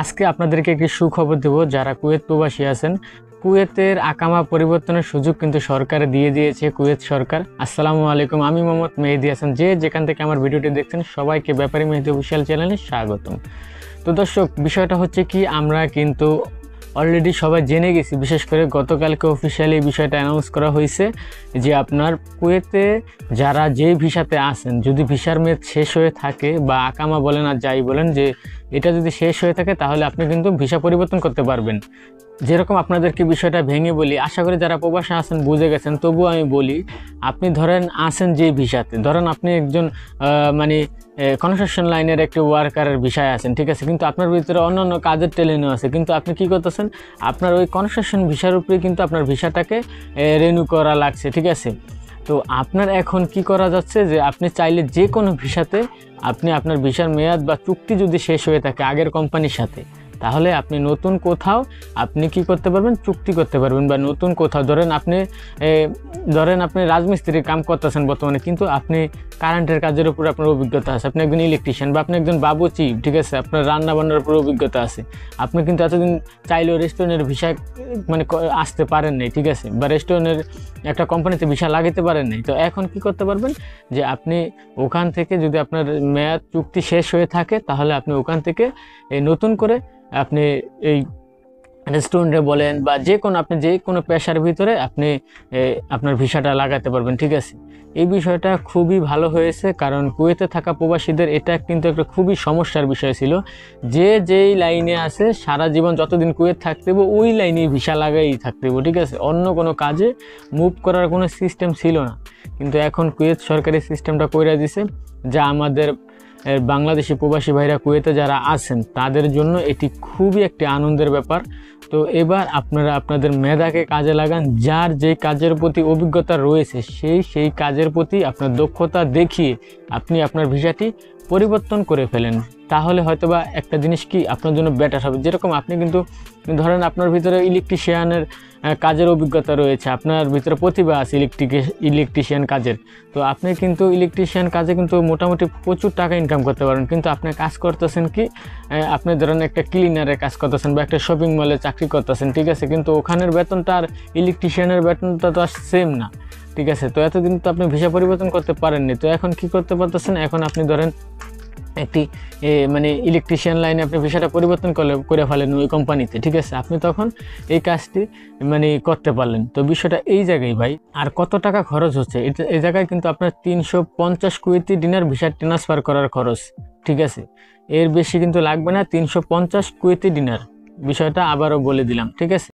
আজকে আপনাদেরকে একটি সুখবর দেব। যারা কুয়েত প্রবাসী আছেন, কুয়েতের আকামা পরিবর্তনের সুযোগ কিন্তু সরকার দিয়ে দিয়েছে, কুয়েত সরকার। আসসালামু আলাইকুম, আমি মোহাম্মদ মেহেদি হাসান। যে যেখান থেকে আমার ভিডিওটি দেখছেন সবাইকে ব্যাপারী মেহেদি অফিসিয়াল চ্যানেলে স্বাগতম। তো দর্শক, বিষয়টা হচ্ছে কি, আমরা কিন্তু অলরেডি সবাই জেনে গেছি, বিশেষ করে গতকালকে অফিসিয়ালি এই বিষয়টা অ্যানাউন্স করা হয়েছে যে আপনার কুয়েতে যারা যেই ভিসাতে আসেন, যদি ভিসার মেয়াদ শেষ হয়ে থাকে বা আকামা বলেন আর যাই বলেন, যে এটা যদি শেষ হয়ে থাকে তাহলে আপনি কিন্তু ভিসা পরিবর্তন করতে পারবেন। যেরকম আপনাদেরকে বিষয়টা ভেঙে বলি, আশা করি যারা প্রবাসে আছেন বুঝে গেছেন, তবুও আমি বলি, আপনি ধরেন আসেন যে ভিসাতে, ধরেন আপনি একজন কনস্ট্রাকশন লাইনের একটি ওয়ার্কারের ভিসায় আছেন, ঠিক আছে, কিন্তু আপনার ভিতরে অন্যান্য কাজের টেলেনও আছে, কিন্তু আপনি কি করতেছেন, আপনার ওই কনস্ট্রাকশন ভিসার উপরে কিন্তু আপনার ভিসাটাকে রিনিউ করা লাগছে, ঠিক আছে। তো আপনার এখন কি করা যাচ্ছে, যে আপনি চাইলে যে কোনো ভিসাতে আপনি আপনার ভিসার মেয়াদ বা চুক্তি যদি শেষ হয়ে থাকে আগের কোম্পানির সাথে, তাহলে আপনি নতুন কোথাও আপনি কি করতে পারবেন, চুক্তি করতে পারবেন। বা নতুন কোথাও ধরেন আপনি রাজমিস্ত্রির কাম করতেছেন বর্তমানে, কিন্তু আপনি কারেন্টের কাজের উপর আপনার অভিজ্ঞতা আছে, আপনি একজন ইলেকট্রিশিয়ান বা আপনি একজন বাবুচি, ঠিক আছে, আপনার রান্না বান্নার উপর অভিজ্ঞতা আছে, আপনি কিন্তু এতদিন চাইলেও রেস্টুরেন্টের ভিসা আসতে পারেন নাই, ঠিক আছে, বা রেস্টুরেন্টের একটা কোম্পানিতে ভিসা লাগাতে পারেন নাই। তো এখন কি করতে পারবেন, যে আপনি ওখান থেকে যদি আপনার মেয়াদ চুক্তি শেষ হয়ে থাকে, তাহলে আপনি ওখান থেকে নতুন করে আপনি এই রেস্টুরেন্টে বলেন বা আপনি যে কোনো পেশার ভিতরে আপনি আপনার ভিসাটা লাগাতে পারবেন, ঠিক আছে। এই বিষয়টা খুবই ভালো হয়েছে, কারণ কুয়েতে থাকা প্রবাসীদের এটা কিন্তু একটা খুবই সমস্যার বিষয় ছিল, যে যেই লাইনে আছে সারা জীবন যতদিন কুয়েত থাকতে হবে ওই লাইনেই ভিসা লাগাই থাকতে হবে, ঠিক আছে, অন্য কোনো কাজে মুভ করার কোনো সিস্টেম ছিল না। কিন্তু এখন কুয়েত সরকারি সিস্টেমটা করে দিছে, যা আমাদের বাংলাদেশি প্রবাসী ভাইরা কুয়েতে যারা আছেন তাদের জন্য এটি খুবই একটি আনন্দের ব্যাপার। তো এবার আপনারা আপনাদের মেধাকে কাজে লাগান, যার যে কাজের প্রতি অভিজ্ঞতা রয়েছে সেই কাজের প্রতি আপনার দক্ষতা দেখিয়ে আপনি আপনার ভিসাটি পরিবর্তন করে ফেলেন। তাহলে হয়তোবা একটা জিনিস কি আপনার জন্য বেটার হবে। যেরকম আপনি কিন্তু ধরেন আপনার ভিতরে ইলেকট্রিশিয়ানের কাজের অভিজ্ঞতা রয়েছে, আপনার ভিতরে প্রতিভা আছে ইলেকট্রিশিয়ান কাজের, তো আপনি কিন্তু ইলেকট্রিশিয়ান কাজে কিন্তু মোটামুটি প্রচুর টাকা ইনকাম করতে পারেন। কিন্তু আপনি কাজ করতেছেন কি, আপনি ধরেন একটা ক্লিনারের কাজ করতেছেন বা একটা শপিং মলে চাকরি করতেছেন, ঠিক আছে, কিন্তু ওখানের বেতনটা আর ইলেকট্রিশিয়ানের বেতনটা তো আর সেম না, ঠিক আছে। তো এতদিন তো আপনি ভিসা পরিবর্তন করতে পারেননি, তো এখন কি করতে পারতেছেন, এখন আপনি ধরেন একটি ইলেকট্রিশিয়ান লাইনে আপনি ভিসাটা পরিবর্তন করে ফেলেন ওই কোম্পানিতে, ঠিক আছে, আপনি তখন এই কাজটি করতে পারলেন। তো বিষয়টা এই জায়গায় ভাই, আর কত টাকা খরচ হচ্ছে এই জায়গায়, কিন্তু আপনার 350 কুয়েতি দিনার ভিসা ট্রান্সফার করার খরচ, ঠিক আছে, এর বেশি কিন্তু লাগবে না, 350 কুয়েতি দিনার। বিষয়টা আবারও বলে দিলাম, ঠিক আছে।